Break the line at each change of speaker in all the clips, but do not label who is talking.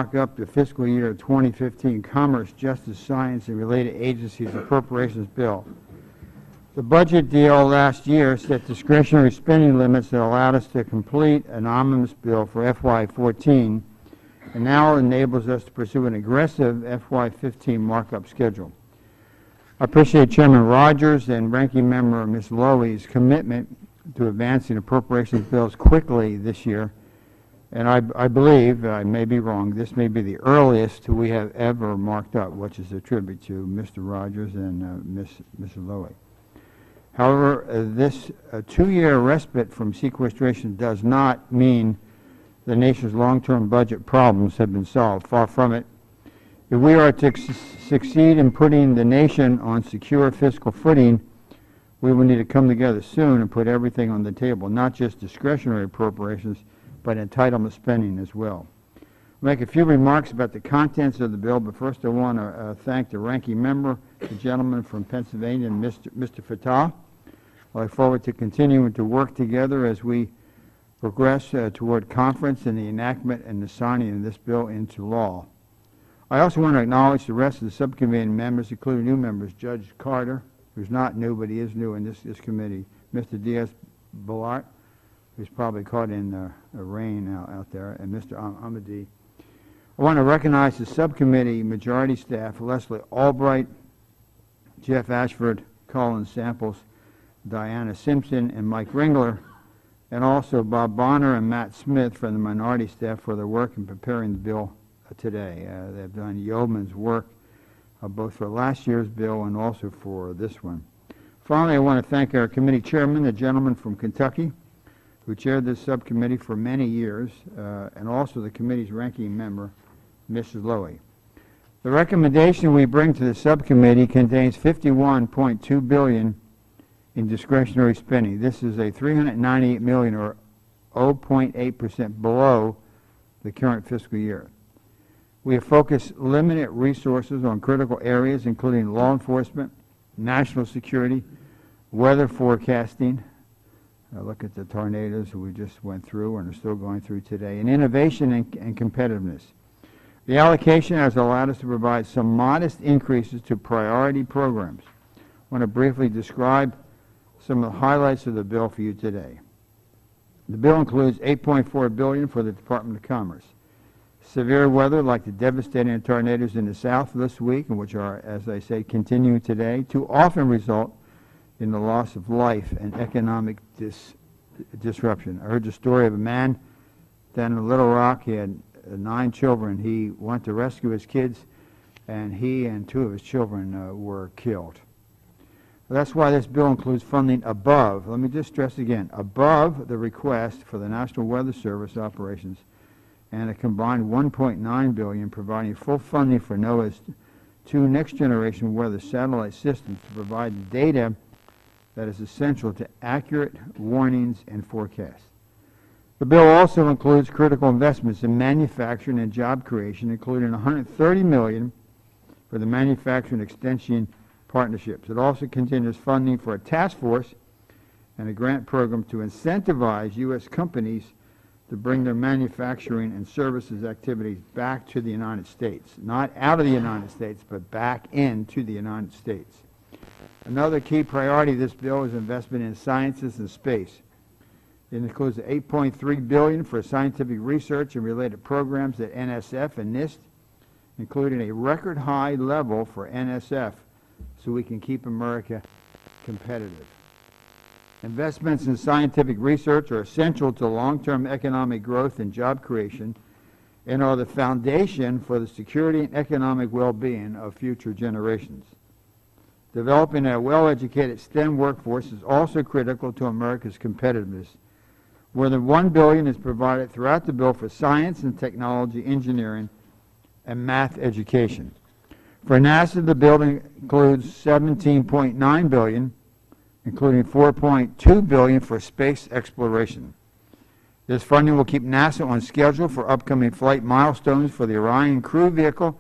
mark up the fiscal year 2015 Commerce, Justice, Science, and Related Agencies Appropriations Bill. The budget deal last year set discretionary spending limits that allowed us to complete an omnibus bill for FY14, and now enables us to pursue an aggressive FY15 markup schedule. I appreciate Chairman Rogers and Ranking Member Ms. Lowy's commitment to advancing appropriations bills quickly this year, and I believe, I may be wrong, this may be the earliest we have ever marked up, which is a tribute to Mr. Rogers and Ms. Lowy. However, this 2-year respite from sequestration does not mean the nation's long-term budget problems have been solved. Far from it. If we are to succeed in putting the nation on secure fiscal footing, we will need to come together soon and put everything on the table, not just discretionary appropriations, but entitlement spending as well. I'll make a few remarks about the contents of the bill, but first I want to thank the ranking member, the gentleman from Pennsylvania, and Mr. Fattah. I look forward to continuing to work together as we progress toward conference and the enactment and the signing of this bill into law. I also want to acknowledge the rest of the subcommittee members, including new members, Judge Carter, who's not new, but he is new in this committee, Mr. Diaz-Balart, who's probably caught in the rain out there, and Mr. Ahmadi. I want to recognize the subcommittee majority staff, Leslie Albright, Jeff Ashford, Colin Samples, Diana Simpson, and Mike Ringler, and also Bob Bonner and Matt Smith from the minority staff for their work in preparing the bill today. They've done yeoman's work both for last year's bill and also for this one. Finally, I want to thank our committee chairman, the gentleman from Kentucky, who chaired this subcommittee for many years, and also the committee's ranking member, Mrs. Lowy. The recommendation we bring to the subcommittee contains $51.2 billion in discretionary spending. This is a $398 million, or 0.8% below the current fiscal year. We have focused limited resources on critical areas, including law enforcement, national security, weather forecasting. Look at the tornadoes we just went through and are still going through today, and innovation and competitiveness. The allocation has allowed us to provide some modest increases to priority programs. I want to briefly describe some of the highlights of the bill for you today. The bill includes $8.4 billion for the Department of Commerce. Severe weather like the devastating tornadoes in the South this week, and which are, as I say, continuing today, too often result in the loss of life and economic disruption. I heard the story of a man down in Little Rock. He had 9 children. He went to rescue his kids, and he and 2 of his children were killed. That's why this bill includes funding above, let me just stress again, above the request for the National Weather Service operations, and a combined $1.9 billion providing full funding for NOAA's 2 next-generation weather satellite systems to provide the data that is essential to accurate warnings and forecasts. The bill also includes critical investments in manufacturing and job creation, including $130 million for the manufacturing extension partnerships. It also continues funding for a task force and a grant program to incentivize U.S. companies to bring their manufacturing and services activities back to the United States. Not out of the United States, but back into the United States. Another key priority of this bill is investment in sciences and space. It includes $8.3 billion for scientific research and related programs at NSF and NIST, including a record high level for NSF, so we can keep America competitive. Investments in scientific research are essential to long-term economic growth and job creation, and are the foundation for the security and economic well-being of future generations. Developing a well-educated STEM workforce is also critical to America's competitiveness. More than $1 billion is provided throughout the bill for science and technology, engineering, and math education. For NASA, the bill includes $17.9 billion, including $4.2 billion for space exploration. This funding will keep NASA on schedule for upcoming flight milestones for the Orion crew vehicle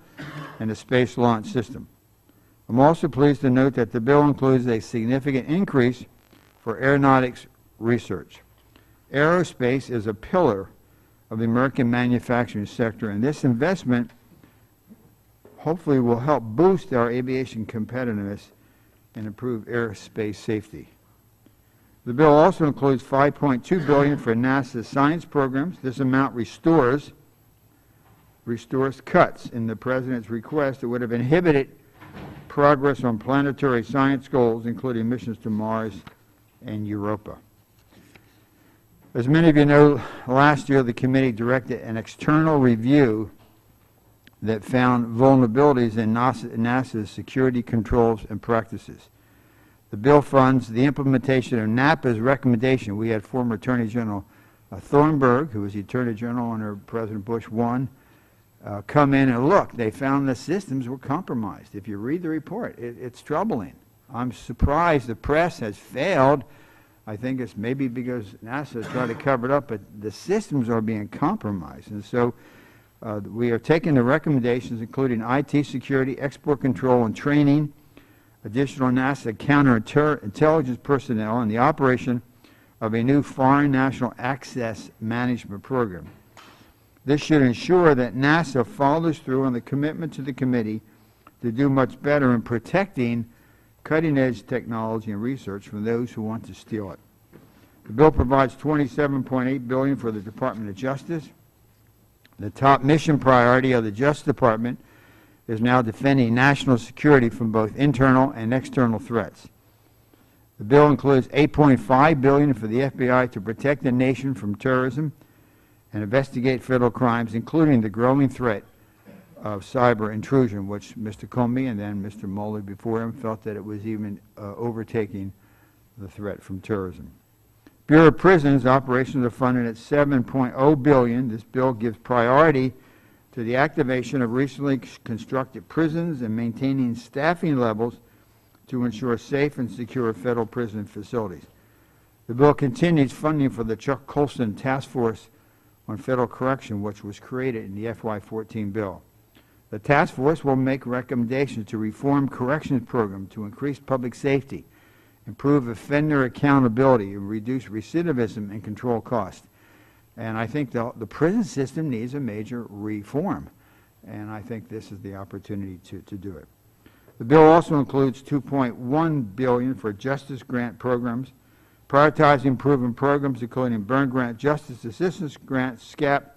and the Space Launch System. I'm also pleased to note that the bill includes a significant increase for aeronautics research. Aerospace is a pillar of the American manufacturing sector, and this investment hopefully will help boost our aviation competitiveness and improve airspace safety. The bill also includes $5.2 billion for NASA's science programs. This amount restores cuts in the President's request that would have inhibited progress on planetary science goals, including missions to Mars and Europa. As many of you know, last year the committee directed an external review that found vulnerabilities in NASA's security controls and practices. The bill funds the implementation of NAPA's recommendation. We had former Attorney General Thornburg, who was the Attorney General under President Bush 1, come in and look. They found the systems were compromised. If you read the report, it's troubling. I'm surprised the press has failed. I think it's maybe because NASA is trying to cover it up, but the systems are being compromised. And so we are taking the recommendations, including IT security, export control, and training, additional NASA counterintelligence personnel, and the operation of a new foreign national access management program. This should ensure that NASA follows through on the commitment to the committee to do much better in protecting cutting-edge technology and research from those who want to steal it. The bill provides $27.8 billion for the Department of Justice. The top mission priority of the Justice Department is now defending national security from both internal and external threats. The bill includes $8.5 billion for the FBI to protect the nation from terrorism and investigate federal crimes, including the growing threat of cyber intrusion, which Mr. Comey and then Mr. Mueller before him felt that it was even overtaking the threat from terrorism. Bureau of Prisons operations are funded at $7.0 billion. This bill gives priority to the activation of recently constructed prisons and maintaining staffing levels to ensure safe and secure federal prison facilities. The bill continues funding for the Chuck Colson Task Force on Federal Correction, which was created in the FY14 bill. The task force will make recommendations to reform corrections program to increase public safety, improve offender accountability, and reduce recidivism and control costs. And I think the prison system needs a major reform, and I think this is the opportunity to do it. The bill also includes $2.1 billion for justice grant programs, prioritizing proven programs including burn grant, justice assistance grants, SCAP,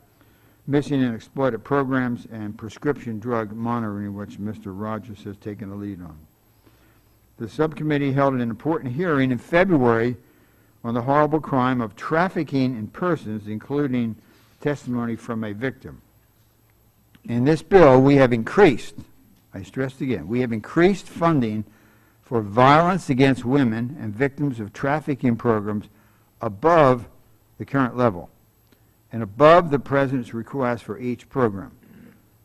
missing and exploited programs, and prescription drug monitoring, which Mr. Rogers has taken the lead on. The subcommittee held an important hearing in February on the horrible crime of trafficking in persons, including testimony from a victim. In this bill, we have increased, I stress again, we have increased funding for violence against women and victims of trafficking programs above the current level and above the President's request for each program.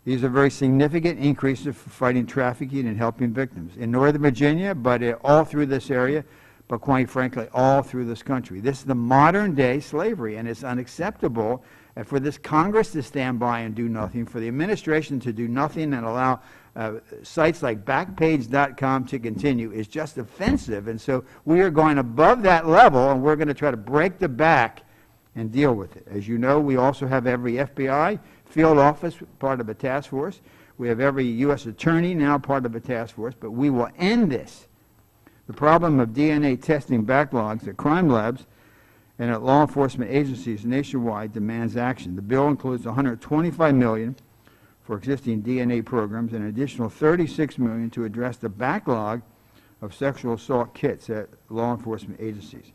These are very significant increases for fighting trafficking and helping victims in Northern Virginia, but all through this area, but quite frankly, all through this country. This is the modern day slavery, and it's unacceptable. And for this Congress to stand by and do nothing, for the administration to do nothing and allow sites like Backpage.com to continue is just offensive. And so we are going above that level, and we're going to try to break the back and deal with it. As you know, we also have every FBI field office part of a task force. We have every U.S. attorney now part of a task force, but we will end this. The problem of DNA testing backlogs at crime labs and at law enforcement agencies nationwide demands action. The bill includes $125 million for existing DNA programs and an additional $36 million to address the backlog of sexual assault kits at law enforcement agencies.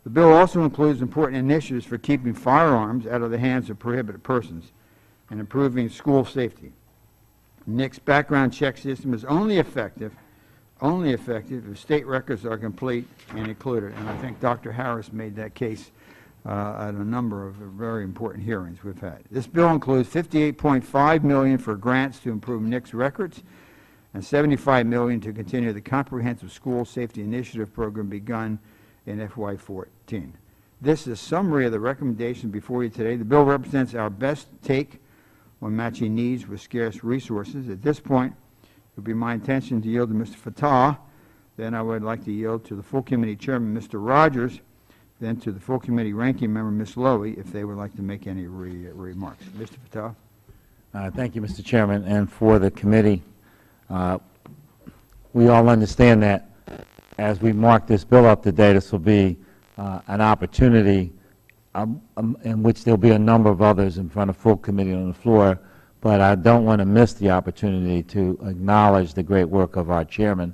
The bill also includes important initiatives for keeping firearms out of the hands of prohibited persons and improving school safety. NICS background check system is only effective if state records are complete and included. And I think Dr. Harris made that case at a number of very important hearings we've had. This bill includes $58.5 million for grants to improve NICS records and $75 million to continue the comprehensive school safety initiative program begun in FY14. This is a summary of the recommendations before you today. The bill represents our best take on matching needs with scarce resources. At this point, it would be my intention to yield to Mr. Fattah. Then I would like to yield to the full committee chairman, Mr. Rogers. then to the full committee ranking member, Ms. Lowy, if they would like to make any remarks. Mr. Patel.
Thank you, Mr. Chairman, and for the committee. We all understand that as we mark this bill up today, this will be an opportunity in which there will be a number of others in front of full committee on the floor, but I don't want to miss the opportunity to acknowledge the great work of our chairman,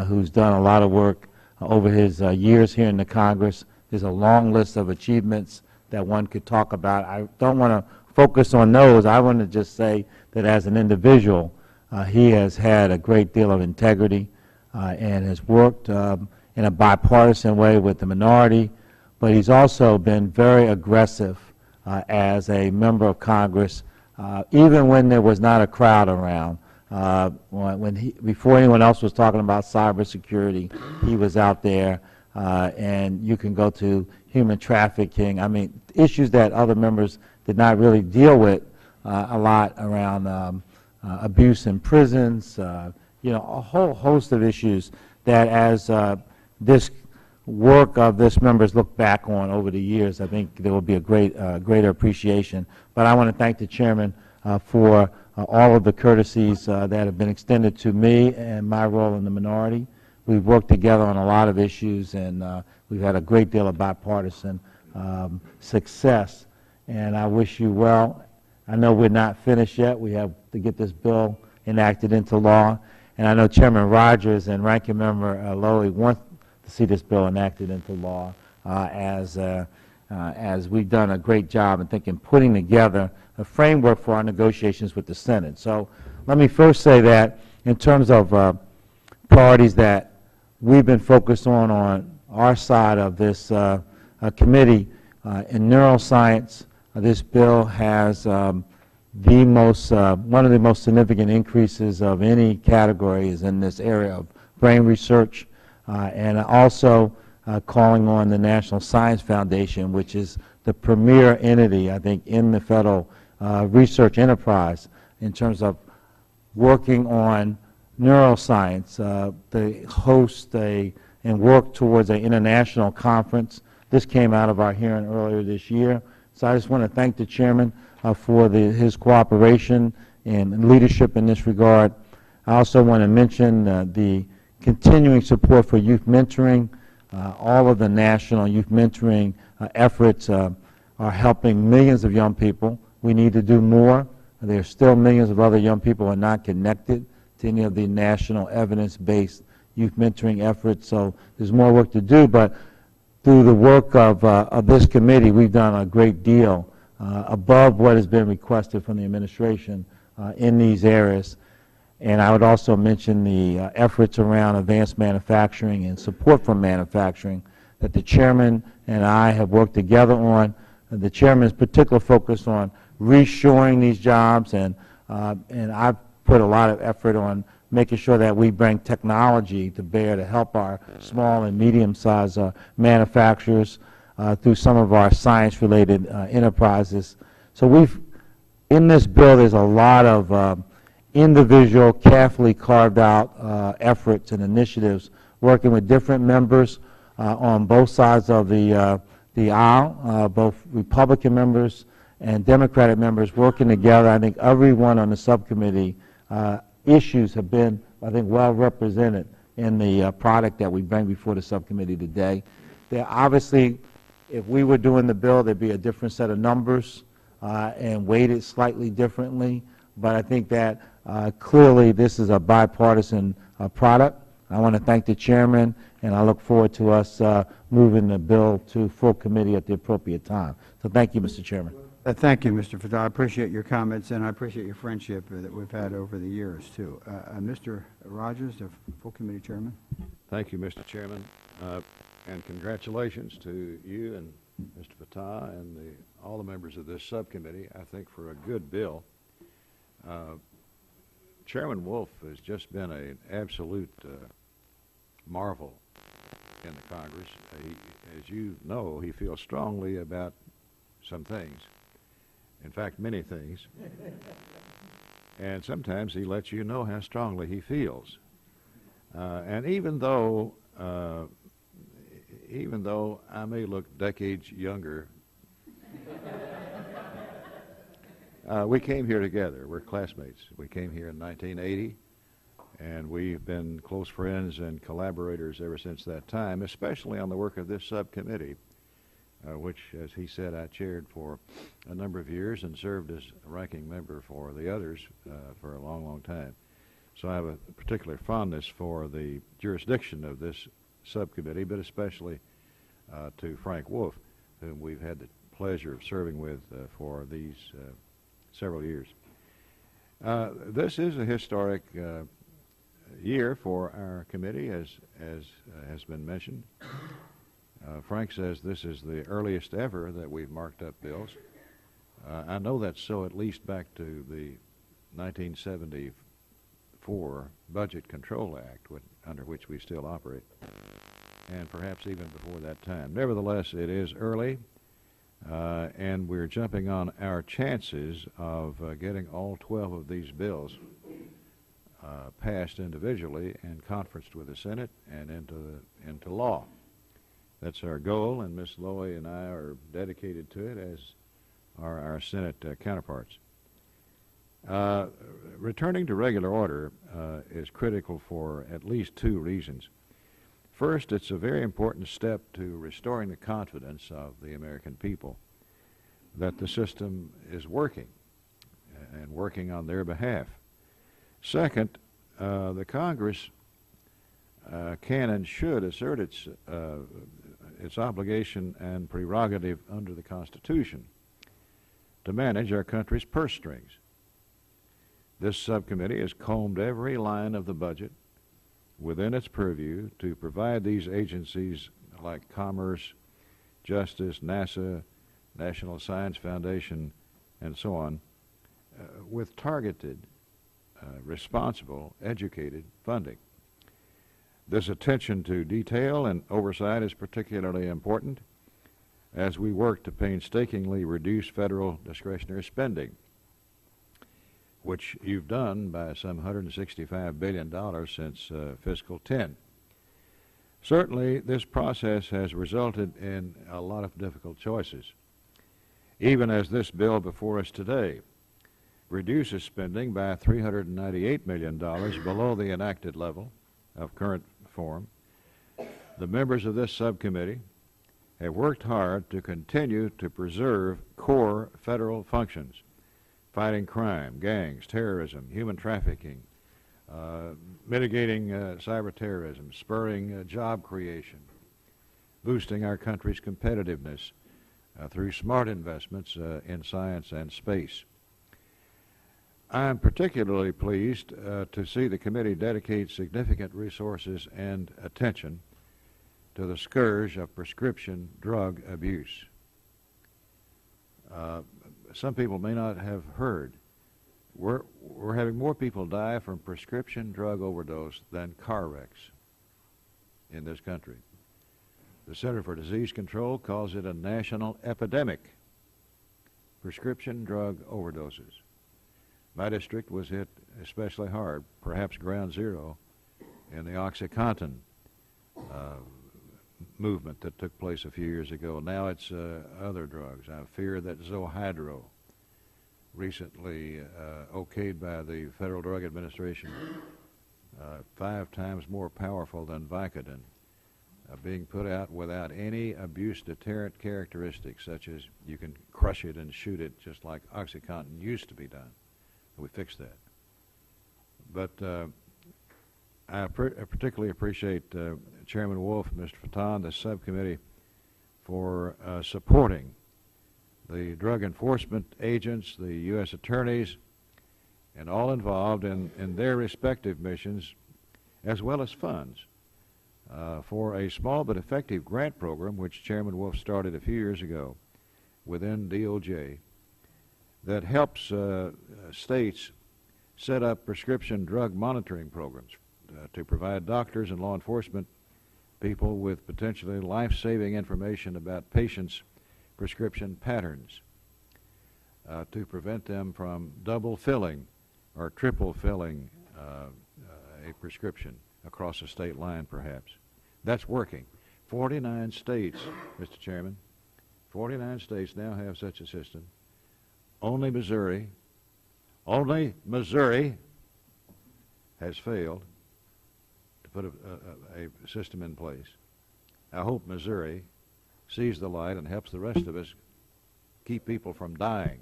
who's done a lot of work over his years here in the Congress. There's a long list of achievements that one could talk about. I don't want to focus on those. I want to just say that as an individual, he has had a great deal of integrity and has worked in a bipartisan way with the minority, but he's also been very aggressive as a member of Congress, even when there was not a crowd around. Before anyone else was talking about cybersecurity, he was out there, and you can go to human trafficking. I mean, issues that other members did not really deal with a lot around abuse in prisons, you know, a whole host of issues that as this work of this members look back on over the years, I think there will be a greater appreciation. But I want to thank the chairman for all of the courtesies that have been extended to me and my role in the minority. We've worked together on a lot of issues, and we've had a great deal of bipartisan success. And I wish you well. I know we're not finished yet. We have to get this bill enacted into law. And I know Chairman Rogers and Ranking Member Lowy want to see this bill enacted into law as we've done a great job in putting together a framework for our negotiations with the Senate. So let me first say that in terms of priorities that we've been focused on our side of this committee, in neuroscience, this bill has one of the most significant increases of any category is in this area of brain research, and also calling on the National Science Foundation, which is the premier entity, I think, in the federal research enterprise in terms of working on neuroscience, to host and work towards an international conference. This came out of our hearing earlier this year. So I just want to thank the chairman for his cooperation and leadership in this regard. I also want to mention the continuing support for youth mentoring. All of the national youth mentoring efforts are helping millions of young people. We need to do more. There are still millions of other young people who are not connected to any of the national evidence-based youth mentoring efforts. So there's more work to do, but through the work of this committee, we've done a great deal above what has been requested from the administration in these areas. And I would also mention the efforts around advanced manufacturing and support for manufacturing that the chairman and I have worked together on. The chairman is particularly focused on reshoring these jobs, and I've put a lot of effort on making sure that we bring technology to bear to help our small and medium-sized manufacturers through some of our science-related enterprises. So in this bill, there's a lot of individual, carefully carved out efforts and initiatives working with different members on both sides of the aisle, both Republican members and Democratic members working together. I think everyone on the subcommittee issues have been, I think, well represented in the product that we bring before the subcommittee today. There obviously, if we were doing the bill, there'd be a different set of numbers and weighted slightly differently. But I think that clearly this is a bipartisan product. I want to thank the chairman, and I look forward to us moving the bill to full committee at the appropriate time. So thank you, Mr. Chairman.
Thank you, Mr. Fattah. I appreciate your comments, and I appreciate your friendship that we've had over the years, too. Mr. Rogers, the full committee chairman.
Thank you, Mr. Chairman, and congratulations to you and Mr. Fattah and all the members of this subcommittee, I think, for a good bill. Chairman Wolf has just been an absolute marvel in the Congress. As you know, he feels strongly about some things. In fact, many things. And sometimes he lets you know how strongly he feels. And even though even though I may look decades younger, we came here together. We're classmates. We came here in 1980, and we've been close friends and collaborators ever since that time, especially on the work of this subcommittee, which, as he said, I chaired for a number of years and served as a ranking member for the others for a long, long time. So I have a particular fondness for the jurisdiction of this subcommittee, but especially to Frank Wolf, whom we've had the pleasure of serving with for these several years. This is a historic year for our committee, as has been mentioned. Frank says this is the earliest ever that we've marked up bills. I know that's so at least back to the 1974 Budget Control Act, under which we still operate, and perhaps even before that time. Nevertheless, it is early, and we're jumping on our chances of getting all 12 of these bills passed individually and conferenced with the Senate and into law. That's our goal, and Ms. Lowy and I are dedicated to it, as are our Senate counterparts. Returning to regular order is critical for at least two reasons. First, it's a very important step to restoring the confidence of the American people that the system is working and working on their behalf. Second, the Congress can and should assert its obligation and prerogative under the Constitution to manage our country's purse strings. This subcommittee has combed every line of the budget within its purview to provide these agencies like Commerce, Justice, NASA, National Science Foundation, and so on, with targeted, responsible, educated funding. This attention to detail and oversight is particularly important as we work to painstakingly reduce federal discretionary spending, which you've done by some $165 billion since fiscal 10. Certainly, this process has resulted in a lot of difficult choices, even as this bill before us today reduces spending by $398 million below the enacted level of current form. The members of this subcommittee have worked hard to continue to preserve core federal functions: fighting crime, gangs, terrorism, human trafficking, mitigating cyber terrorism, spurring job creation, boosting our country's competitiveness through smart investments in science and space. I am particularly pleased to see the committee dedicate significant resources and attention to the scourge of prescription drug abuse. Some people may not have heard, we're having more people die from prescription drug overdose than car wrecks in this country. The Center for Disease Control calls it a national epidemic: prescription drug overdoses. My district was hit especially hard, perhaps ground zero, in the OxyContin movement that took place a few years ago. Now it's other drugs. I fear that Zohydro, recently okayed by the Federal Drug Administration, 5 times more powerful than Vicodin, being put out without any abuse deterrent characteristics, such as you can crush it and shoot it just like OxyContin used to be done. We fixed that. But I particularly appreciate Chairman Wolf and Mr. Fatton, the subcommittee, for supporting the drug enforcement agents, the U.S. attorneys, and all involved in their respective missions, as well as funds for a small but effective grant program which Chairman Wolf started a few years ago within DOJ that helps states set up prescription drug monitoring programs to provide doctors and law enforcement people with potentially life-saving information about patients' prescription patterns to prevent them from double filling or triple filling a prescription across a state line, perhaps. That's working. 49 states, Mr. Chairman, 49 states now have such a system. Only Missouri has failed to put a system in place. I hope Missouri sees the light and helps the rest of us keep people from dying.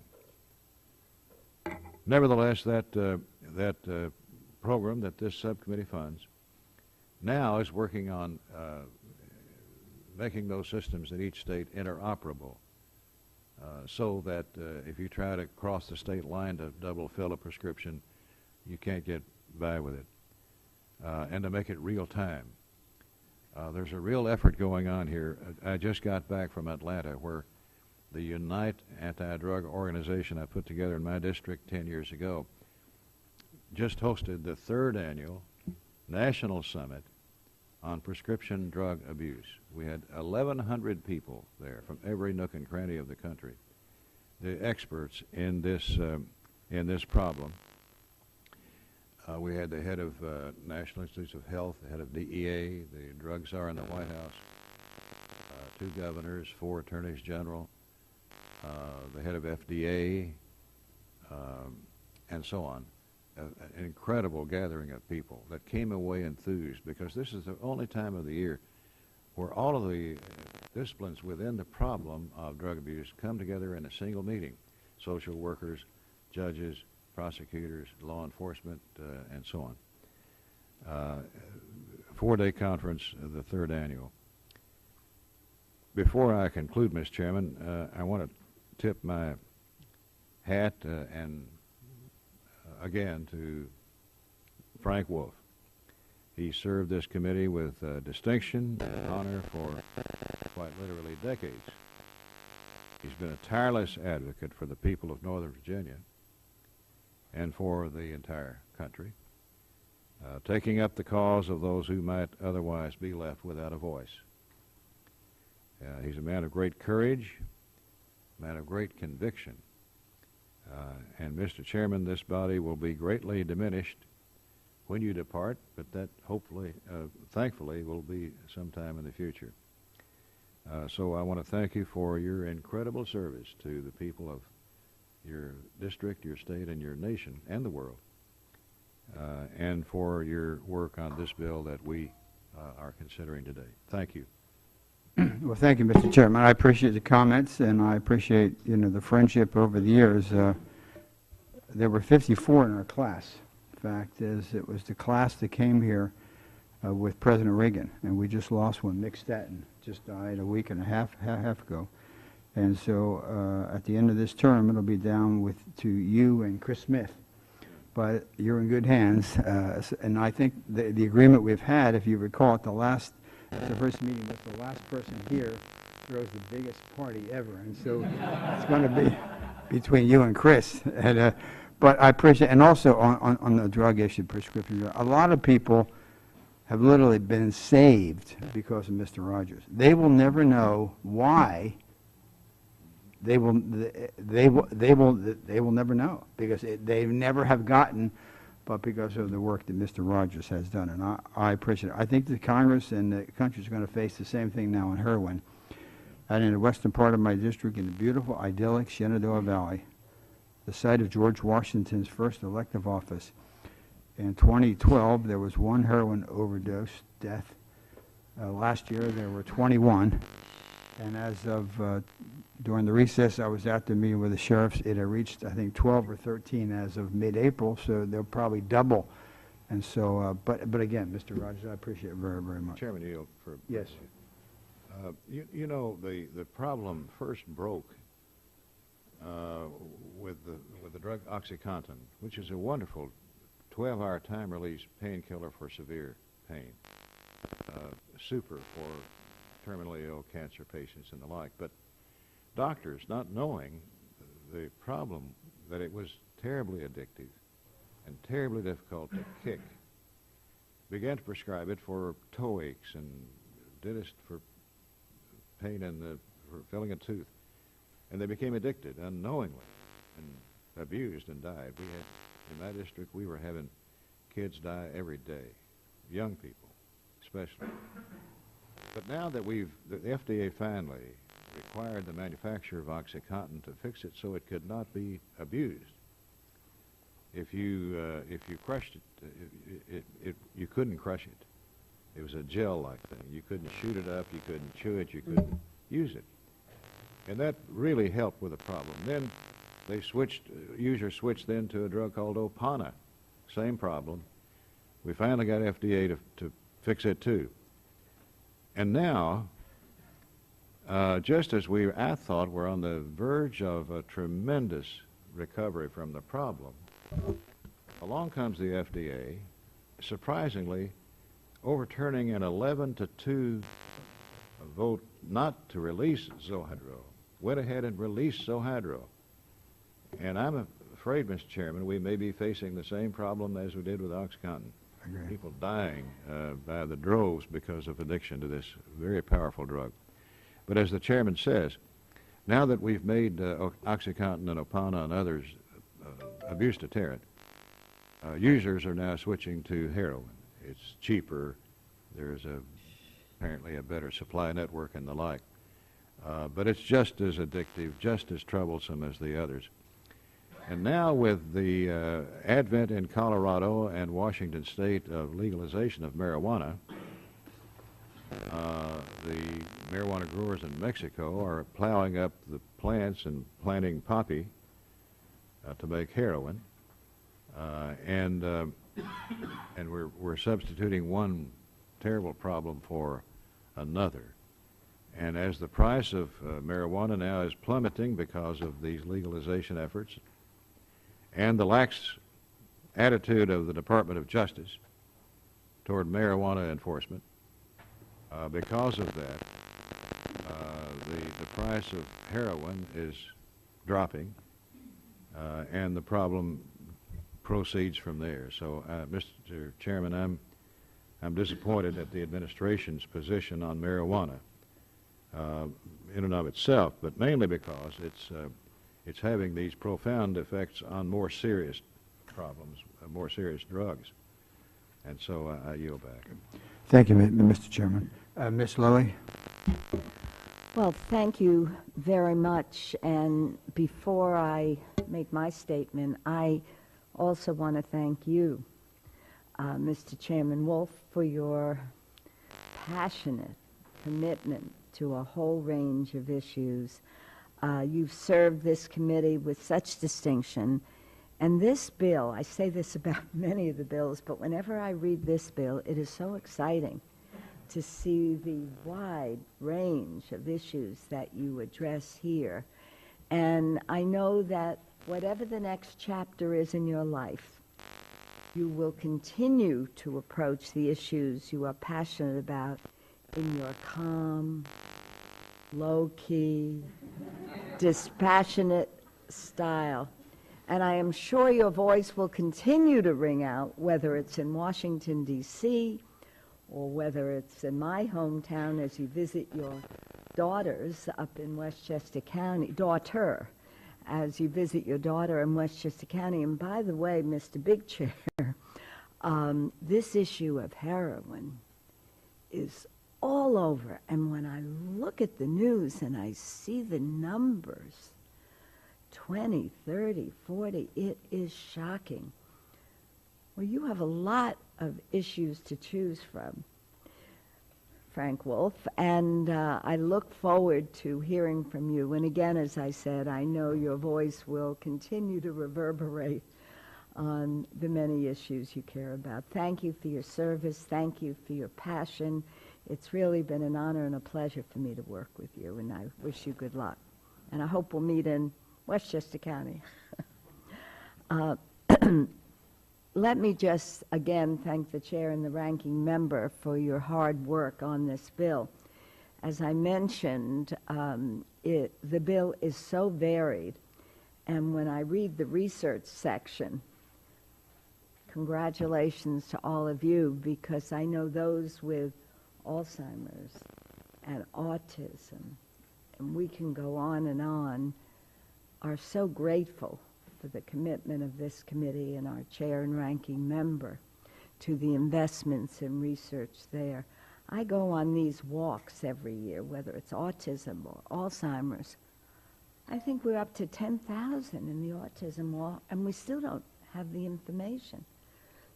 Nevertheless, that program that this subcommittee funds now is working on making those systems in each state interoperable, so that if you try to cross the state line to double fill a prescription, you can't get by with it, and to make it real time. There's a real effort going on here. I just got back from Atlanta, where the Unite anti-drug organization I put together in my district 10 years ago just hosted the 3rd annual National Summit on prescription drug abuse. We had 1,100 people there from every nook and cranny of the country, the experts in this problem. We had the head of National Institutes of Health, the head of DEA, the drug czar in the White House, 2 governors, 4 attorneys general, the head of FDA, and so on. An incredible gathering of people that came away enthused, because this is the only time of the year where all of the disciplines within the problem of drug abuse come together in a single meeting: social workers, judges, prosecutors, law enforcement, and so on. 4-day conference, the 3rd annual. Before I conclude, Mr. Chairman, I want to tip my hat and again to Frank Wolf. He served this committee with distinction and honor for quite literally decades. He's been a tireless advocate for the people of Northern Virginia and for the entire country, taking up the cause of those who might otherwise be left without a voice. He's a man of great courage, a man of great conviction. And Mr. Chairman, this body will be greatly diminished when you depart, but that hopefully, thankfully, will be sometime in the future. So I want to thank you for your incredible service to the people of your district, your state, and your nation, and the world, and for your work on this bill that we are considering today. Thank you.
Well, thank you, Mr. Chairman. I appreciate the comments, and I appreciate, the friendship over the years. There were 54 in our class. Fact is, it was the class that came here with President Reagan, and we just lost one. Mick Staten just died a week and a half ago. And so at the end of this term, it'll be down to you and Chris Smith. But you're in good hands. And I think the agreement we've had, if you recall, at the first meeting, was the last person here throws the biggest party ever. And so it's going to be between you and Chris. And, but I appreciate, and also on the drug issue, prescription drug, a lot of people have literally been saved because of Mr. Rogers. They will never know why. They will never know, because they never have gotten, but because of the work that Mr. Rogers has done. And I appreciate it. I think the Congress and the country is going to face the same thing now in Heroin. And in the western part of my district, in the beautiful, idyllic Shenandoah Valley, the site of George Washington's first elective office. In 2012, there was 1 heroin overdose death. Last year, there were 21. And as of during the recess, I was at the meeting with the sheriffs. It had reached, I think, 12 or 13 as of mid-April, so they'll probably double. And so, but again, Mr. Rogers, I appreciate it very, very much.
Chairman Yield, for
yes.
You know, the problem first broke with the drug OxyContin, which is a wonderful 12-hour time-release painkiller for severe pain, super for terminally ill cancer patients and the like. But doctors, not knowing the problem that it was terribly addictive and terribly difficult to kick, began to prescribe it for toe aches and dentist for pain for filling a tooth. And they became addicted unknowingly and abused and died. We had, in my district, we were having kids die every day, young people especially. But now that the FDA finally required the manufacturer of OxyContin to fix it so it could not be abused. If you crushed it, you couldn't crush it. It was a gel-like thing. You couldn't shoot it up. You couldn't chew it. You couldn't use it. And that really helped with the problem. Then they users switched then to a drug called Opana. Same problem. We finally got FDA to fix it too. And now, just as I thought we're on the verge of a tremendous recovery from the problem, along comes the FDA, surprisingly overturning an 11-2 vote not to release Zohydro. Went ahead and released Zohydro. And I'm afraid, Mr. Chairman, we may be facing the same problem as we did with OxyContin. People dying by the droves because of addiction to this very powerful drug. But as the chairman says, now that we've made OxyContin and Opana and others abuse deterrent, users are now switching to heroin. It's cheaper. There's apparently a better supply network and the like. But it's just as addictive, just as troublesome as the others. And now with the advent in Colorado and Washington State of legalization of marijuana, the marijuana growers in Mexico are plowing up the plants and planting poppy to make heroin. And we're substituting one terrible problem for another. And as the price of marijuana now is plummeting because of these legalization efforts, and the lax attitude of the Department of Justice toward marijuana enforcement, because of that, the price of heroin is dropping, and the problem proceeds from there. So, Mr. Chairman, I'm disappointed at the administration's position on marijuana in and of itself, but mainly because it's having these profound effects on more serious problems, more serious drugs. And so I yield back.
Thank you, Mr. Chairman. Ms. Lilly?
Well, thank you very much. And before I make my statement, I also want to thank you, Mr. Chairman Wolf, for your passionate commitment to a whole range of issues. You've served this committee with such distinction. And this bill, I say this about many of the bills, but whenever I read this bill, it is so exciting to see the wide range of issues that you address here. And I know that whatever the next chapter is in your life, you will continue to approach the issues you are passionate about in your calm, low-key, dispassionate style. And I am sure your voice will continue to ring out, whether it's in Washington, D.C., or whether it's in my hometown as you visit your daughters up in Westchester County, as you visit your daughter in Westchester County. And by the way, Mr. Big Chair, this issue of heroin is all over. And when I look at the news and I see the numbers, 20, 30, 40, it is shocking. Well, you have a lot of issues to choose from, Frank Wolf, and I look forward to hearing from you. And again, as I said, I know your voice will continue to reverberate on the many issues you care about. Thank you for your service. Thank you for your passion. It's really been an honor and a pleasure for me to work with you, and I wish you good luck. And I hope we'll meet in Westchester County. Let me just again thank the chair and the ranking member for your hard work on this bill. As I mentioned, the bill is so varied, and when I read the research section, congratulations to all of you, because I know those with Alzheimer's and autism, and we can go on, are so grateful for the commitment of this committee and our chair and ranking member to the investments in research there. I go on these walks every year, whether it's autism or Alzheimer's. I think we're up to 10,000 in the autism walk, and we still don't have the information.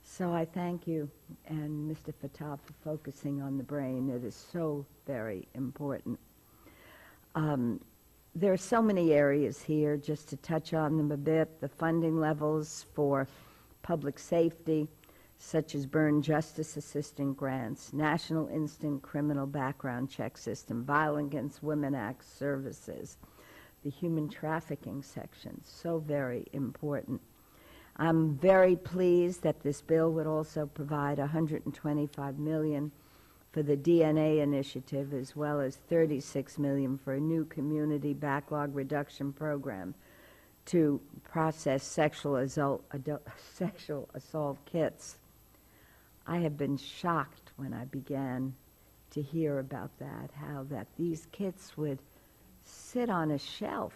So I thank you and Mr. Fattah for focusing on the brain. It is so very important. There are so many areas here, just to touch on them a bit. The funding levels for public safety, such as burn justice assistant grants, National Instant Criminal Background Check System, Violence Against Women Act services, the human trafficking section, so very important. I'm very pleased that this bill would also provide $125 million for the DNA initiative, as well as $36 million for a new community backlog reduction program to process sexual assault kits. I have been shocked when I began to hear about that, how that these kits would sit on a shelf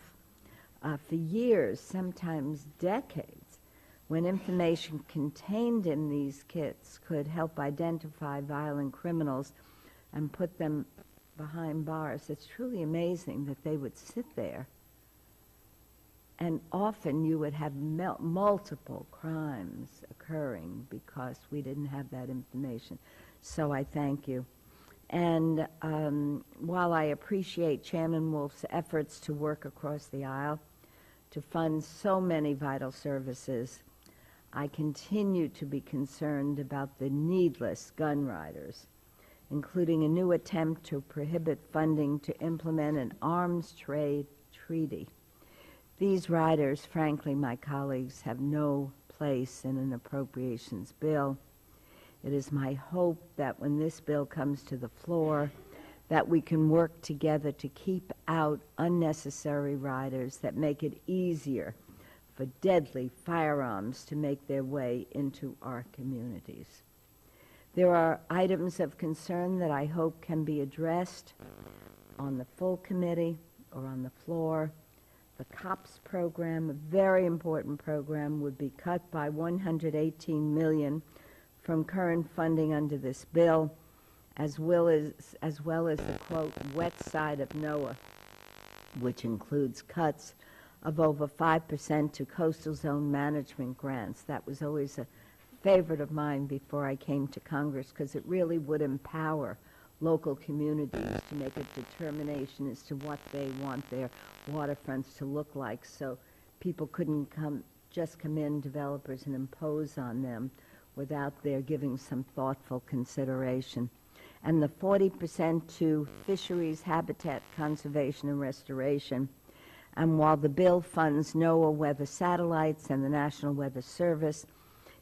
for years, sometimes decades, when information contained in these kits could help identify violent criminals and put them behind bars. It's truly amazing that they would sit there. And often you would have multiple crimes occurring because we didn't have that information. So I thank you. And while I appreciate Chairman Wolf's efforts to work across the aisle to fund so many vital services, I continue to be concerned about the needless gun riders, including a new attempt to prohibit funding to implement an arms trade treaty. These riders, frankly, my colleagues, have no place in an appropriations bill. It is my hope that when this bill comes to the floor, that we can work together to keep out unnecessary riders that make it easier for deadly firearms to make their way into our communities. There are items of concern that I hope can be addressed on the full committee or on the floor. The COPS program, a very important program, would be cut by $118 million from current funding under this bill, as well as the, quote, wet side of NOAA, which includes cuts of over 5% to coastal zone management grants. That was always a favorite of mine before I came to Congress, because it really would empower local communities to make a determination as to what they want their waterfronts to look like, so people couldn't just come in, developers, and impose on them without their giving some thoughtful consideration. And the 40% to fisheries, habitat conservation, and restoration. And while the bill funds NOAA weather satellites and the National Weather Service,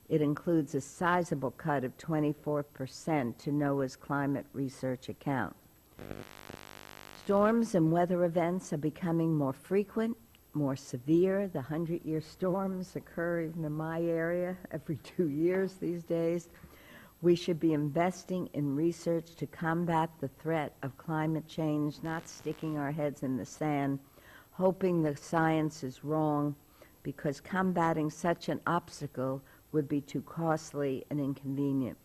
it includes a sizable cut of 24% to NOAA's climate research account. Storms and weather events are becoming more frequent, more severe. The 100-year storms occur even in my area every 2 years these days. We should be investing in research to combat the threat of climate change, not sticking our heads in the sand, hoping the science is wrong, because combating such an obstacle would be too costly and inconvenient.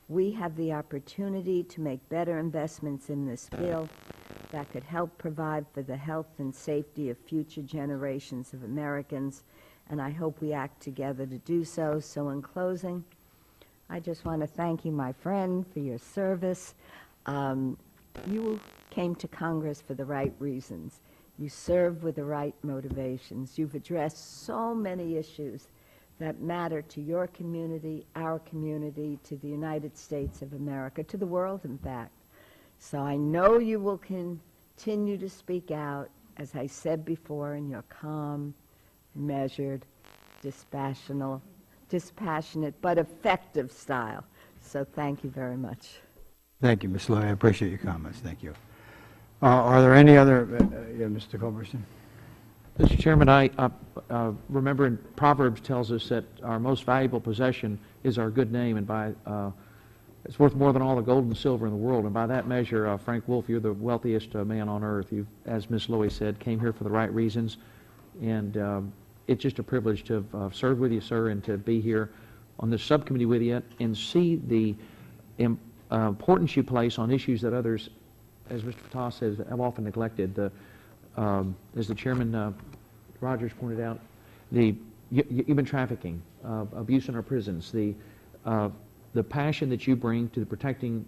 We have the opportunity to make better investments in this bill that could help provide for the health and safety of future generations of Americans, and I hope we act together to do so. So in closing, I just want to thank you, my friend, for your service. You came to Congress for the right reasons. You served with the right motivations. You've addressed so many issues that matter to your community, our community, to the United States of America, to the world, in fact. So I know you will continue to speak out, as I said before, in your calm, measured, dispassionate, but effective style. So thank you very much.
Thank you, Ms. Loy. I appreciate your comments. Thank you. Are there any other, Mr. Culberson?
Mr. Chairman, I remember in Proverbs tells us that our most valuable possession is our good name, and it's worth more than all the gold and silver in the world. And by that measure, Frank Wolf, you're the wealthiest man on earth. You, as Ms. Loy said, came here for the right reasons, and it's just a privilege to have served with you, sir, and to be here on this subcommittee with you and see the importance you place on issues that others, as Mr. Fatah says, have often neglected. As the Chairman Rogers pointed out, the human trafficking, abuse in our prisons, the passion that you bring to the protecting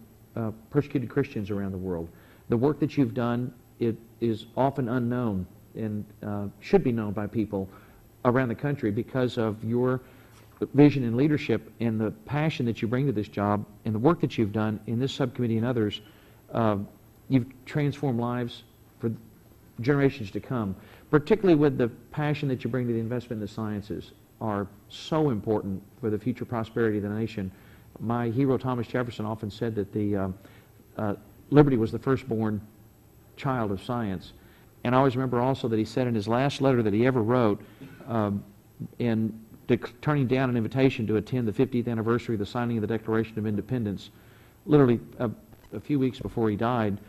persecuted Christians around the world. The work that you've done, it is often unknown and should be known by people around the country because of your vision and leadership and the passion that you bring to this job and the work that you've done in this subcommittee and others. You've transformed lives for generations to come, particularly with the passion that you bring to the investment in the sciences are so important for the future prosperity of the nation. My hero, Thomas Jefferson, often said that the liberty was the firstborn child of science. And I always remember also that he said in his last letter that he ever wrote, in turning down an invitation to attend the 50th anniversary of the signing of the Declaration of Independence, literally a few weeks before he died,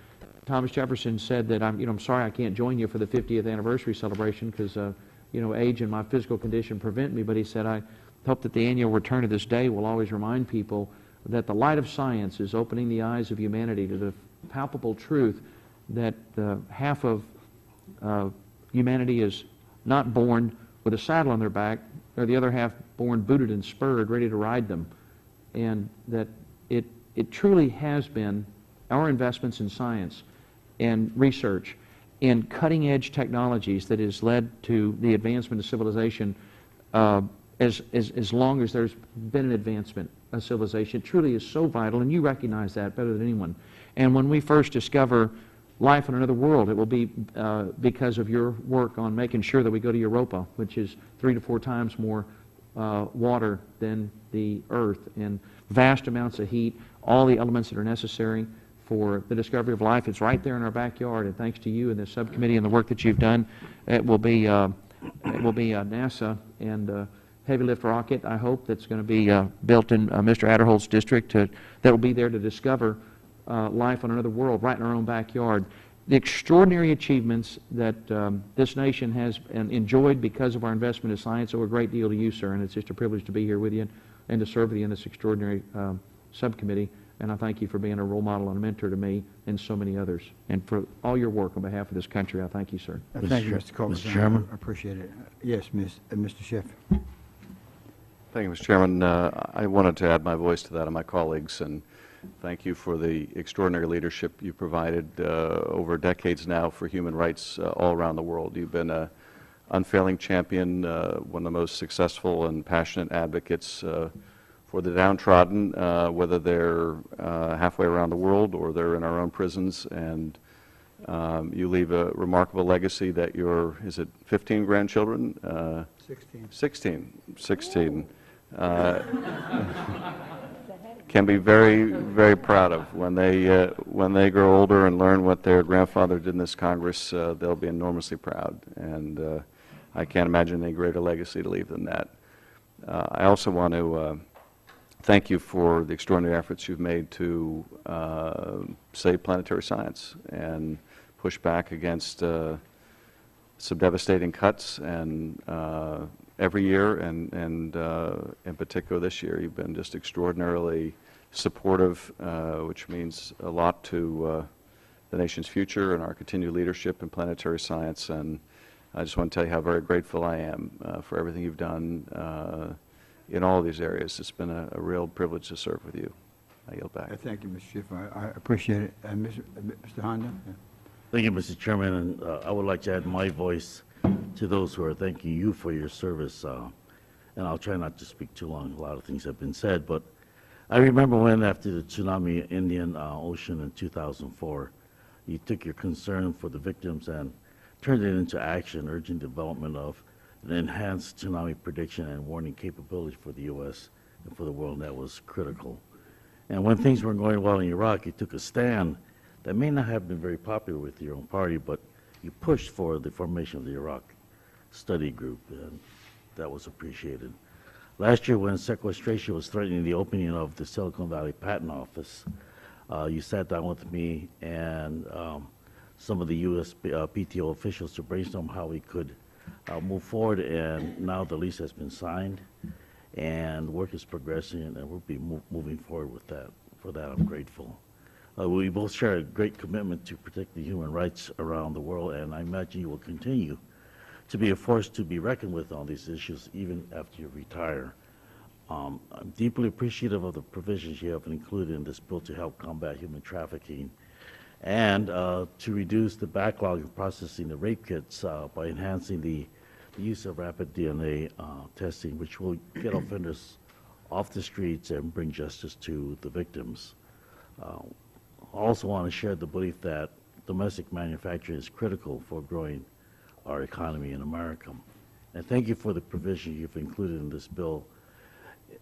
Thomas Jefferson said that I'm sorry I can't join you for the 50th anniversary celebration because age and my physical condition prevent me. But he said I hope that the annual return of this day will always remind people that the light of science is opening the eyes of humanity to the palpable truth that half of humanity is not born with a saddle on their back, or the other half born booted and spurred, ready to ride them, and that it truly has been our investments in science and research and cutting-edge technologies that has led to the advancement of civilization as long as there's been an advancement of civilization. It truly is so vital, and you recognize that better than anyone. And when we first discover life on another world, it will be because of your work on making sure that we go to Europa, which is 3 to 4 times more water than the Earth, and vast amounts of heat, all the elements that are necessary for the discovery of life. It's right there in our backyard, and thanks to you and the subcommittee and the work that you've done, it will be NASA and heavy lift rocket, I hope, that's going to be built in Mr. Adderholt's district that will be there to discover life on another world right in our own backyard. The extraordinary achievements that this nation has enjoyed because of our investment in science owe a great deal to you, sir, and it's just a privilege to be here with you and to serve with you in this extraordinary subcommittee. And I thank you for being a role model and a mentor to me and so many others. And for all your work on behalf of this country, I thank you, sir.
Thank you, Mr. Coleman.
Mr. Chairman.
I appreciate it. Yes, Mr. Schiff.
Thank you, Mr. Chairman. I wanted to add my voice to that of my colleagues, and thank you for the extraordinary leadership you provided over decades now for human rights all around the world. You've been an unfailing champion, one of the most successful and passionate advocates for the downtrodden, whether they're halfway around the world or they're in our own prisons. And you leave a remarkable legacy that your, is it 15 grandchildren? 16. Can be very, very proud of. When they grow older and learn what their grandfather did in this Congress, they'll be enormously proud. And I can't imagine any greater legacy to leave than that. I also want to thank you for the extraordinary efforts you've made to save planetary science and push back against some devastating cuts. And every year, and in particular this year, you've been just extraordinarily supportive, which means a lot to the nation's future and our continued leadership in planetary science. And I just want to tell you how very grateful I am for everything you've done in all of these areas. It's been a real privilege to serve with you. I yield back.
Thank you, Mr. Schiff. I appreciate it. Mr. Honda? Yeah.
Thank you, Mr. Chairman, and I would like to add my voice to those who are thanking you for your service. And I'll try not to speak too long. A lot of things have been said, but I remember when, after the tsunami in Indian Ocean in 2004, you took your concern for the victims and turned it into action, urging development of an enhanced tsunami prediction and warning capability for the U.S. and for the world. That was critical. And when things weren't going well in Iraq, you took a stand that may not have been very popular with your own party, but you pushed for the formation of the Iraq Study Group, and that was appreciated. Last year, when sequestration was threatening the opening of the Silicon Valley Patent Office, you sat down with me and some of the U.S. PTO officials to brainstorm how we could move forward, and now the lease has been signed, and work is progressing, and we'll be moving forward with that for that I'm grateful. We both share a great commitment to protect the human rights around the world, and I imagine you will continue to be a force to be reckoned with on these issues even after you retire. I'm deeply appreciative of the provisions you have included in this bill to help combat human trafficking and to reduce the backlog of processing the rape kits by enhancing the use of rapid DNA testing, which will get offenders off the streets and bring justice to the victims. I also want to share the belief that domestic manufacturing is critical for growing our economy in America. And thank you for the provision you've included in this bill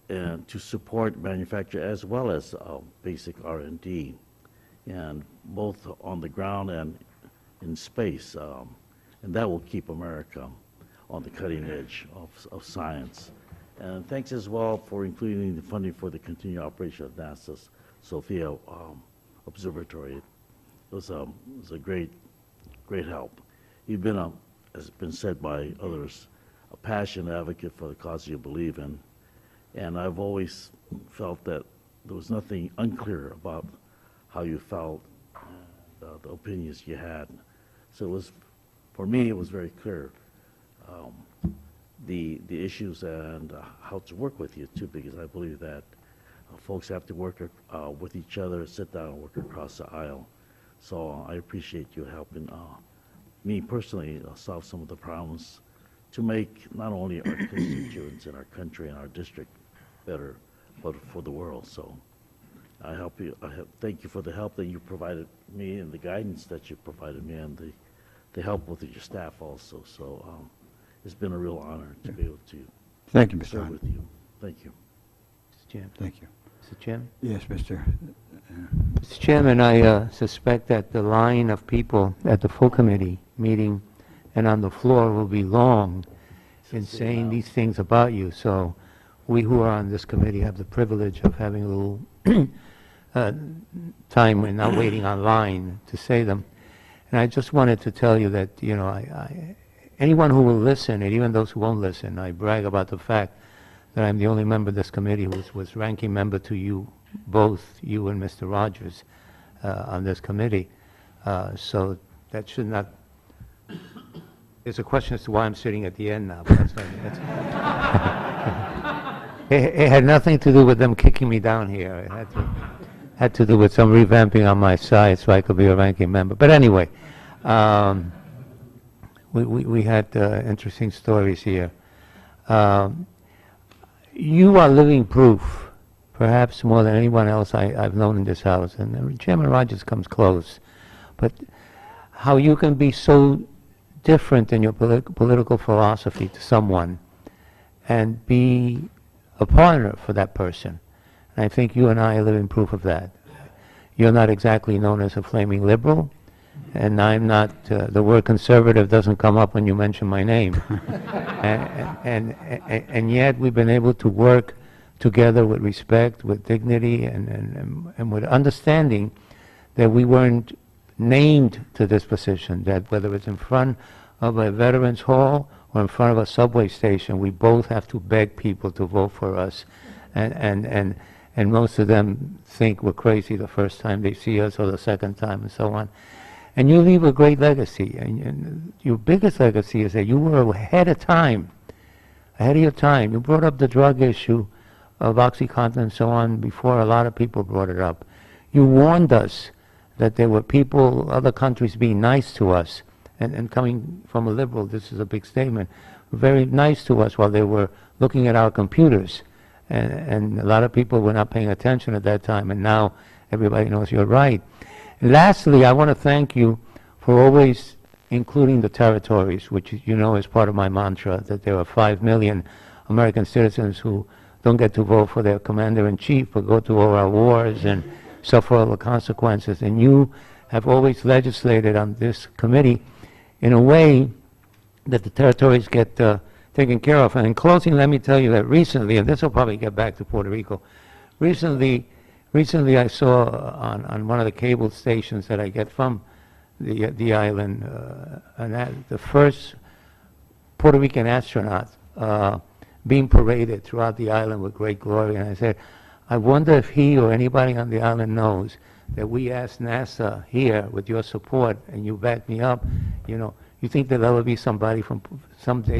to support manufacture as well as basic R&D, and both on the ground and in space. And that will keep America on the cutting edge of science. And thanks as well for including the funding for the continued operation of NASA's Sophia Observatory. It was a great help. You've been, as has been said by others, a passionate advocate for the cause you believe in. And I've always felt that there was nothing unclear about how you felt, the opinions you had. So it was, for me, it was very clear, the issues and how to work with you too, because I believe that folks have to work with each other, sit down and work across the aisle. So I appreciate you helping me personally solve some of the problems to make not only our constituents in our country and our district better, but for the world. So I thank you for the help that you provided me and the guidance that you provided me and the help with your staff also. So it's been a real honor to be able to
Thank you, Mr.
serve
Hunt.
with you. Thank you.
Mr. Chairman.
Thank you.
Mr. Chairman.
Yes, Mr.
Mr. Chairman, I suspect that the line of people at the full committee meeting and on the floor will be long in saying these things about you. So we who are on this committee have the privilege of having a little time and not waiting online to say them. And I just wanted to tell you that, you know, anyone who will listen, and even those who won't listen, I brag about the fact that I'm the only member of this committee who was ranking member to you, both you and Mr. Rogers, on this committee. So that should not. There's a question as to why I'm sitting at the end now. But it had nothing to do with them kicking me down here. It had to do with some revamping on my side so I could be a ranking member. But anyway, we had interesting stories here. You are living proof, perhaps more than anyone else I've known in this House, and Chairman Rogers comes close, but how you can be so different in your political philosophy to someone and be a partner for that person. And I think you and I are living proof of that. You're not exactly known as a flaming liberal, and I'm not, the word conservative doesn't come up when you mention my name. and yet we've been able to work together with respect, with dignity, and with understanding that we weren't named to this position, that whether it's in front of a veterans hall or in front of a subway station, we both have to beg people to vote for us. And most of them think we're crazy the first time they see us or the second time and so on. And you leave a great legacy. And your biggest legacy is that you were ahead of time, ahead of your time. You brought up the drug issue of OxyContin and so on before a lot of people brought it up. You warned us that there were people, other countries being nice to us, and coming from a liberal, this is a big statement, very nice to us while they were looking at our computers. And a lot of people were not paying attention at that time, and now everybody knows you're right. And lastly, I want to thank you for always including the territories, which you know is part of my mantra, that there are 5 million American citizens who don't get to vote for their commander-in-chief, but go to all our wars and suffer all the consequences. And you have always legislated on this committee in a way that the territories get taken care of. And in closing, let me tell you that recently, and this will probably get back to Puerto Rico, recently I saw on one of the cable stations that I get from the island, the first Puerto Rican astronaut being paraded throughout the island with great glory. And I said, I wonder if he or anybody on the island knows that we asked NASA here, with your support, and you backed me up, you think that there will be someday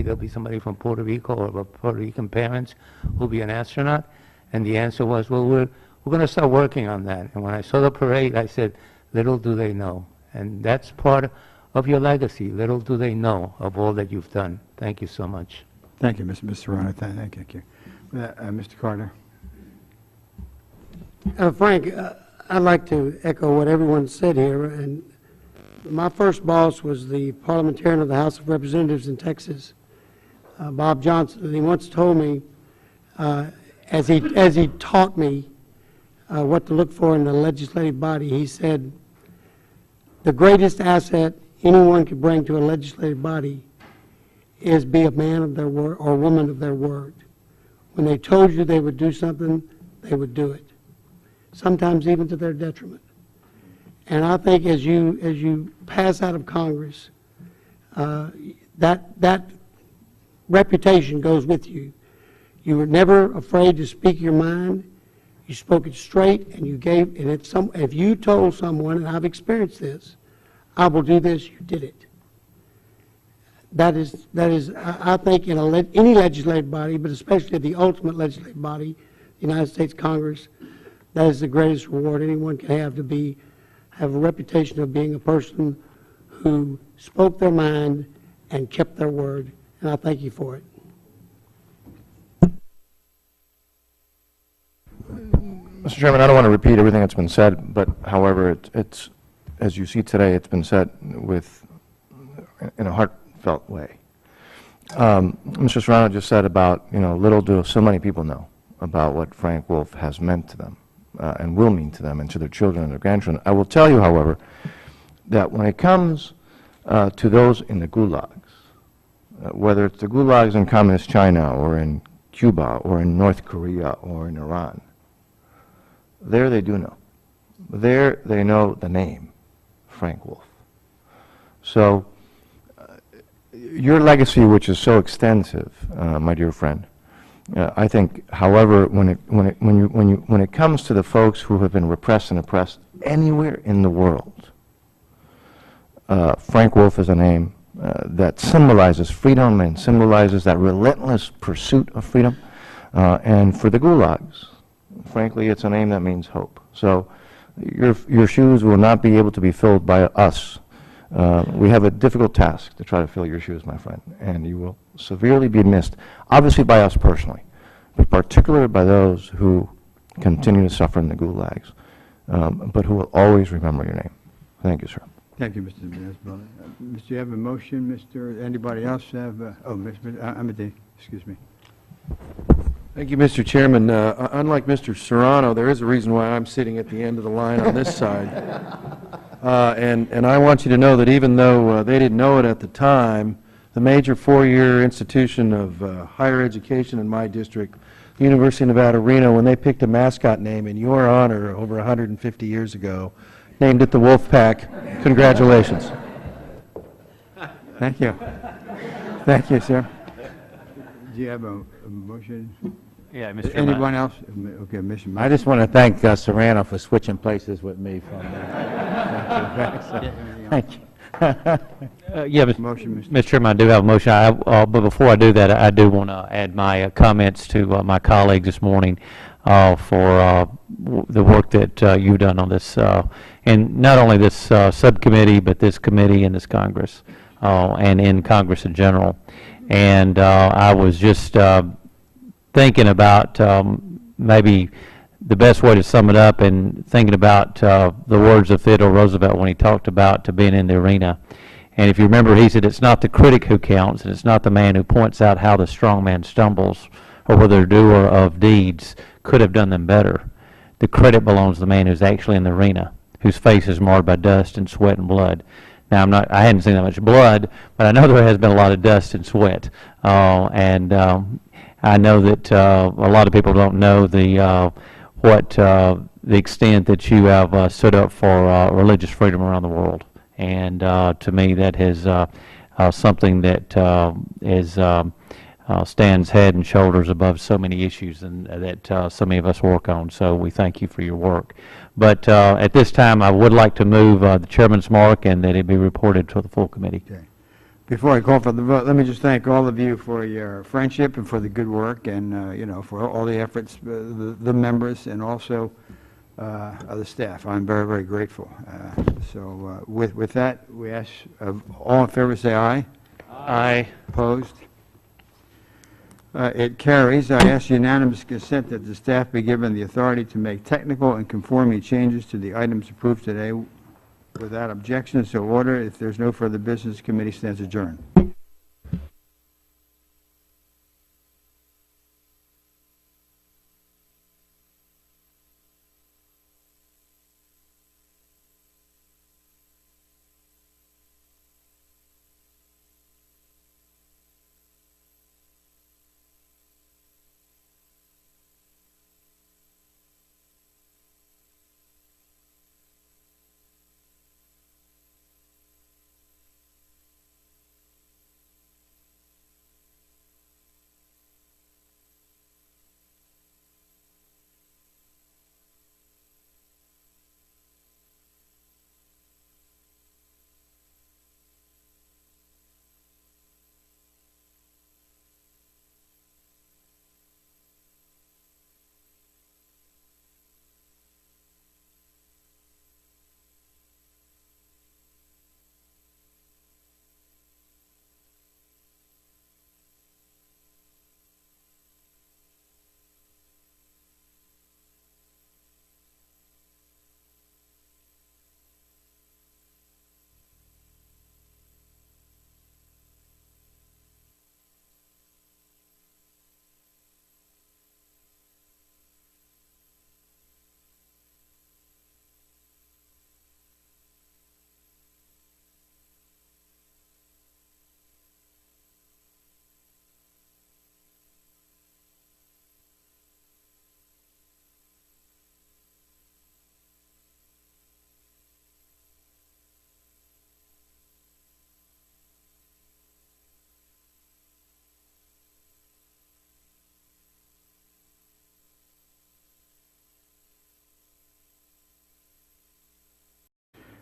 there'll be somebody from Puerto Rico or Puerto Rican parents who'll be an astronaut? And the answer was, well, we're going to start working on that. And when I saw the parade, I said, little do they know. And that's part of your legacy. Little do they know of all that you've done. Thank you so much.
Thank you, Mr. Serrano. Thank you. Mr. Carter.
Frank, I'd like to echo what everyone said here. And my first boss was the parliamentarian of the House of Representatives in Texas, Bob Johnson. And he once told me, as he taught me what to look for in the legislative body, he said, the greatest asset anyone could bring to a legislative body is be a man of their word or a woman of their word. When they told you they would do something, they would do it, sometimes even to their detriment. And I think as you pass out of Congress, that reputation goes with you. You were never afraid to speak your mind. You spoke it straight, and you gave. And if you told someone, and I've experienced this, I will do this, you did it. That is. I think in any legislative body, but especially the ultimate legislative body, the United States Congress, that is the greatest reward anyone can have, to have a reputation of being a person who spoke their mind and kept their word. And I thank you for it.
Mr. Chairman, I don't want to repeat everything that's been said, but however, it's as you see today, it's been said in a heartfelt way. Mr. Serrano just said about, little do so many people know about what Frank Wolf has meant to them and will mean to them and to their children and their grandchildren. I will tell you, however, that when it comes to those in the gulags, whether it's the gulags in communist China or in Cuba or in North Korea or in Iran, there they do know. There they know the name, Frank Wolf. So your legacy, which is so extensive, my dear friend, I think, however, when it comes to the folks who have been repressed and oppressed anywhere in the world, Frank Wolf is a name that symbolizes freedom and symbolizes that relentless pursuit of freedom. And for the gulags, frankly, it's a name that means hope. So your shoes will not be able to be filled by us. We have a difficult task to try to fill your shoes, my friend, and you will severely be missed, obviously by us personally, but particularly by those who continue to suffer in the gulags, but who will always remember your name. Thank you, sir.
Thank you, Mr. Nesbitt. Mr. You have a motion, anybody else have, Amity, excuse me.
Thank you, Mr. Chairman. Unlike Mr. Serrano, there is a reason why I'm sitting at the end of the line on this side. And I want you to know that even though they didn't know it at the time, the major four-year institution of higher education in my district, the University of Nevada, Reno, when they picked a mascot name in your honor over 150 years ago, named it the Wolf Pack. Congratulations.
Thank you. Thank you, sir. Do you have a motion?
Yeah, Mr. Chairman.
Anyone else? Okay, Mission.
I just want to thank Serrano for switching places with me from thank you.
Yeah, Mr. Chairman, I do have a motion. But before I do that, I do want to add my comments to my colleagues this morning for the work that you've done on this, and not only this subcommittee, but this committee and this Congress, and in Congress in general. And I was just thinking about maybe the best way to sum it up, and thinking about the words of Theodore Roosevelt when he talked about being in the arena. And if you remember, he said, it's not the critic who counts, and it's not the man who points out how the strong man stumbles, or whether the doer of deeds could have done them better. The credit belongs to the man who's actually in the arena, whose face is marred by dust and sweat and blood. Now, I hadn't seen that much blood, but I know there has been a lot of dust and sweat. I know that a lot of people don't know the extent that you have stood up for religious freedom around the world. And to me, that is something that is stands head and shoulders above so many issues and that so many of us work on. So we thank you for your work. But at this time, I would like to move the chairman's mark and that it be reported to the full committee.
Okay. Before I call for the vote, let me just thank all of you for your friendship and for the good work and, you know, for all the efforts, the members and also the staff. I'm very, very grateful. With that, we ask all in favor say aye.
Aye.
Opposed? It carries. I ask unanimous consent that the staff be given the authority to make technical and conforming changes to the items approved today. Without objection, so ordered. If there's no further business, committee stands adjourned.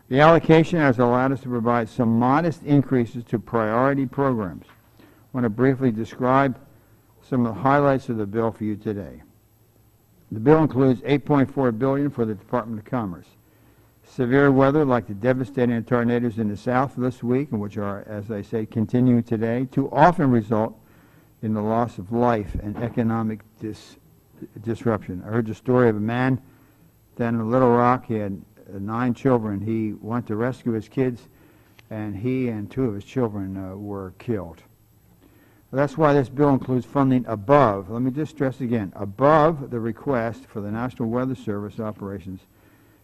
The allocation has allowed us to provide some modest increases to priority programs. I want to briefly describe some of the highlights of the bill for you today. The bill includes $8.4 billion for the Department of Commerce. Severe weather like the devastating tornadoes in the South this week, and which are, as I say, continuing today, too often result in the loss of life and economic disruption. I heard the story of a man down in Little Rock. He had 9 children. He went to rescue his kids, and he and 2 of his children were killed. That's why this bill includes funding above, let me just stress again, above the request for the National Weather Service operations,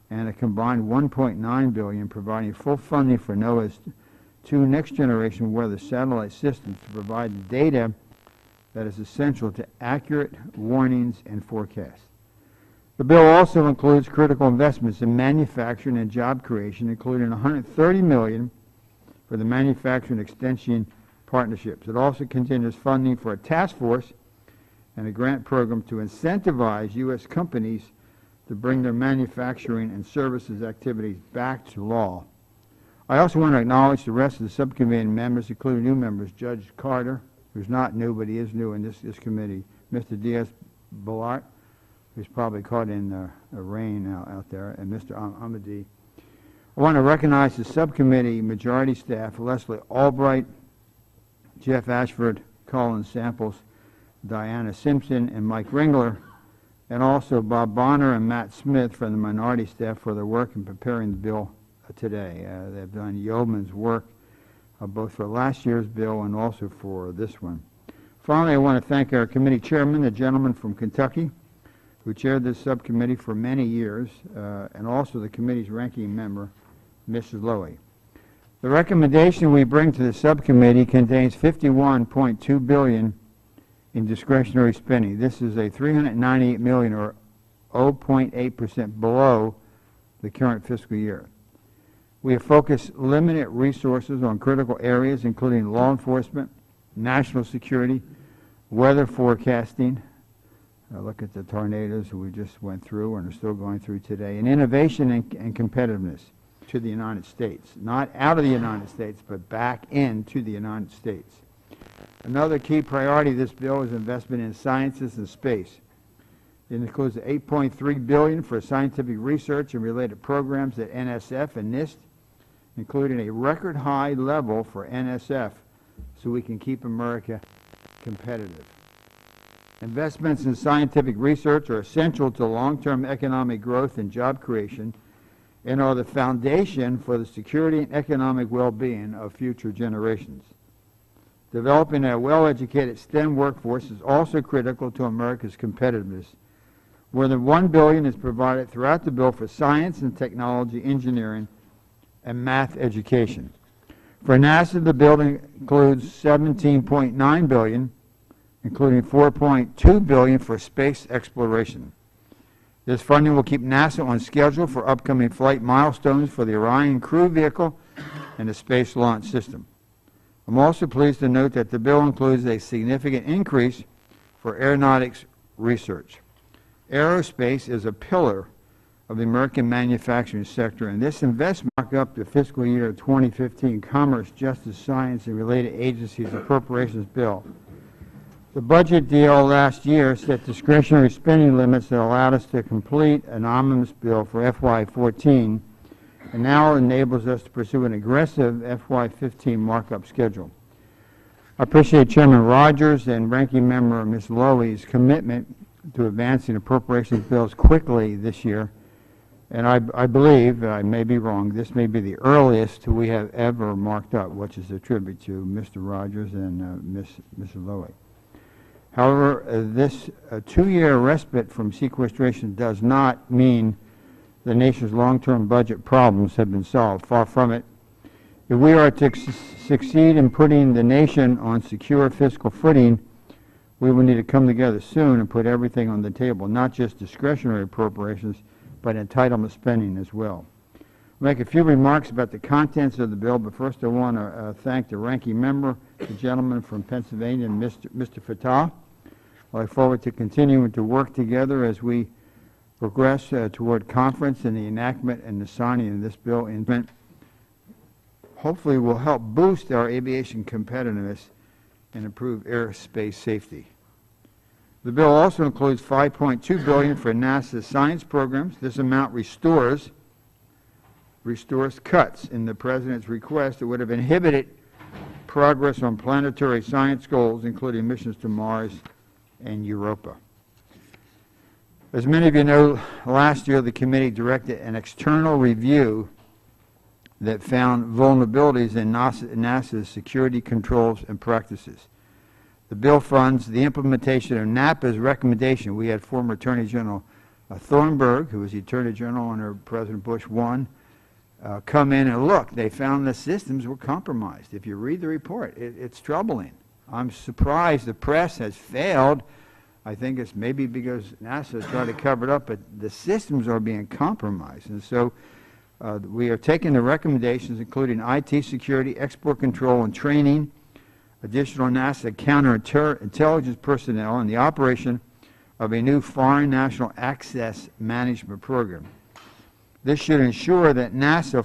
and a combined $1.9 billion providing full funding for NOAA's 2 next-generation weather satellite systems to provide the data that is essential to accurate warnings and forecasts. The bill also includes critical investments in manufacturing and job creation, including $130 million for the manufacturing extension partnerships. It also continues funding for a task force and a grant program to incentivize U.S. companies to bring their manufacturing and services activities back to law. I also want to acknowledge the rest of the subcommittee members, including new members, Judge Carter, who's not new, but he is new in this committee, Mr. Diaz-Balart, who's probably caught in rain out there, and Mr. Amadi. I want to recognize the subcommittee majority staff, Leslie Albright, Jeff Ashford, Colin Samples, Diana Simpson, and Mike Ringler, and also Bob Bonner and Matt Smith from the minority staff for their work in preparing the bill today. They've done yeoman's work both for last year's bill and also for this one. Finally, I want to thank our committee chairman, the gentleman from Kentucky, who chaired this subcommittee for many years, and also the committee's ranking member, Mrs. Lowy. The recommendation we bring to the subcommittee contains $51.2 billion in discretionary spending. This is a $398 million, or 0.8% below the current fiscal year. We have focused limited resources on critical areas, including law enforcement, national security, weather forecasting, look at the tornadoes we just went through and are still going through today, and innovation and competitiveness to the United States. Not out of the United States, but back into the United States. Another key priority of this bill is investment in sciences and space. It includes $8.3 billion for scientific research and related programs at NSF and NIST, including a record high level for NSF so we can keep America competitive. Investments in scientific research are essential to long-term economic growth and job creation and are the foundation for the security and economic well-being of future generations. Developing a well-educated STEM workforce is also critical to America's competitiveness. More than $1 billion is provided throughout the bill for science and technology, engineering, and math education. For NASA, the bill includes $17.9 billion, including $4.2 billion for space exploration. This funding will keep NASA on schedule for upcoming flight milestones for the Orion crew vehicle and the Space Launch System. I'm also pleased to note that the bill includes a significant increase for aeronautics research. Aerospace is a pillar of the American manufacturing sector, and this investment marked up the fiscal year 2015 Commerce, Justice, Science, and Related Agencies Appropriations Bill. The budget deal last year set discretionary spending limits that allowed us to complete an omnibus bill for FY14, and now enables us to pursue an aggressive FY15 markup schedule. I appreciate Chairman Rogers and Ranking Member Ms. Lowy's commitment to advancing appropriations bills quickly this year, and I believe, I may be wrong, this may be the earliest we have ever marked up, which is a tribute to Mr. Rogers and Ms. Lowy. However, this two-year respite from sequestration does not mean the nation's long-term budget problems have been solved. Far from it. If we are to succeed in putting the nation on secure fiscal footing, we will need to come together soon and put everything on the table, not just discretionary appropriations, but entitlement spending as well. I'll make a few remarks about the contents of the bill, but first I want to thank the ranking member, the gentleman from Pennsylvania, Mr. Fattah. I look forward to continuing to work together as we progress toward conference and the enactment and the signing of this bill. Hopefully will help boost our aviation competitiveness and improve airspace safety. The bill also includes $5.2 billion for NASA science programs. This amount restores cuts in the President's request that would have inhibited progress on planetary science goals, including missions to Mars and Europa. As many of you know, last year the committee directed an external review that found vulnerabilities in NASA's security controls and practices. The bill funds the implementation of NAPA's recommendation. We had former Attorney General Thornburg, who was the Attorney General under President Bush 1, come in and look. They found the systems were compromised. If you read the report, it's troubling. I'm surprised the press has failed. I think it's maybe because NASA is trying to cover it up, but the systems are being compromised. And so we are taking the recommendations, including IT security, export control, and training, additional NASA counterintelligence personnel, and the operation of a new foreign national access management program. This should ensure that NASA